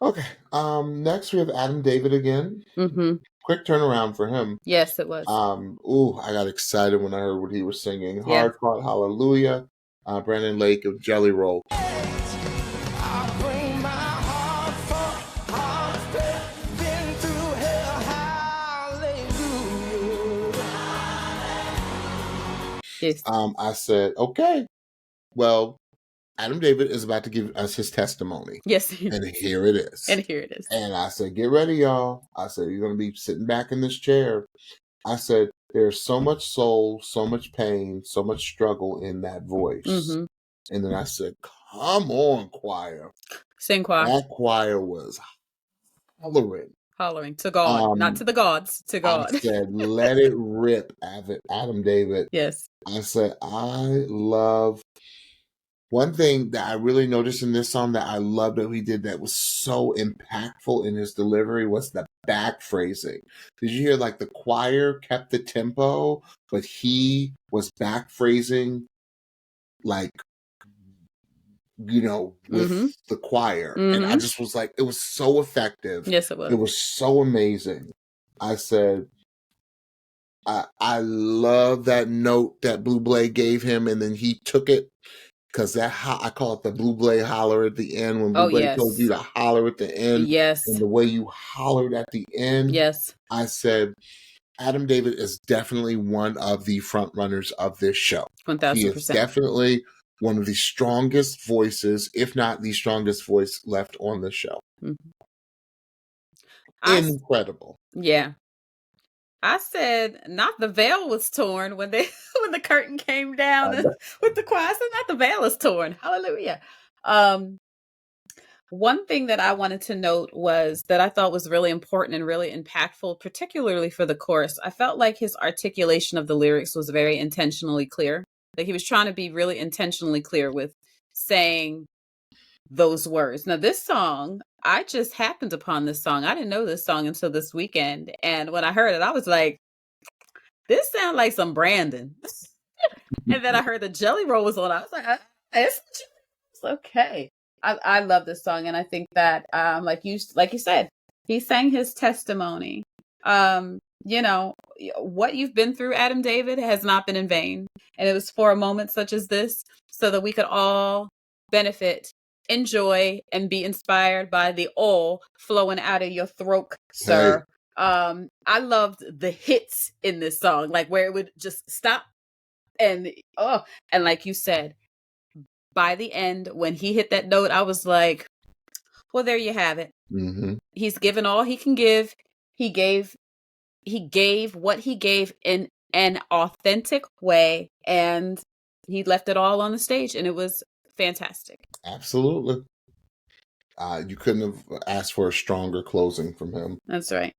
Okay. Next we have Adam David again. Mm-hmm. Quick turnaround for him. Yes, it was. I got excited when I heard what he was singing. Yeah. Heartfelt, Hallelujah. Brandon Lake of JellyRoll. Yes. I said, okay, well, Adam David is about to give us his testimony. Yes. And here it is. And here it is. And I said, get ready, y'all. I said, you're going to be sitting back in this chair. I said, there's so much soul, so much pain, so much struggle in that voice. Mm-hmm. And then I said, come on, choir. Sing choir. That choir was hollering. Hollering to God, not to the gods, to God. I said, let it rip, Adam David. Yes. I said, I love... One thing that I really noticed in this song that I loved that he did that was so impactful in his delivery was the back phrasing. Did you hear like the choir kept the tempo, but he was back phrasing like, with the choir. And I just was like, it was so effective. Yes, it was. It was so amazing. I said, I love that note that Blue Blade gave him, and then he took it. Because I call it the Blue Blade holler at the end, when Blue Blade told you to holler at the end. Yes. And the way you hollered at the end. Yes. I said, Adam David is definitely one of the front runners of this show. 1000%. He is definitely one of the strongest voices, if not the strongest voice left on the show. Mm-hmm. Incredible. Yeah. I said, not the veil was torn when the curtain came down with the choir. I said, not the veil is torn. Hallelujah. One thing that I wanted to note was that I thought was really important and really impactful, particularly for the chorus. I felt like his articulation of the lyrics was very intentionally clear. Like he was trying to be really intentionally clear with saying those words. Now, this song, I just happened upon this song. I didn't know this song until this weekend. And when I heard it, I was like, this sounds like some Brandon. And then I heard the JellyRoll was on. I was like, it's okay. I love this song. And I think that, like you said, he sang his testimony. What you've been through, Adam David, has not been in vain. And it was for a moment such as this so that we could all benefit, enjoy, and be inspired by the oil flowing out of your throat, sir. Hey. I loved the hits in this song, like where it would just stop and like you said, by the end when he hit that note, I was like, well, there you have it. Mm-hmm. He's given all he can give. He gave what he gave in an authentic way, and he left it all on the stage, and it was fantastic. Absolutely. You couldn't have asked for a stronger closing from him. That's right.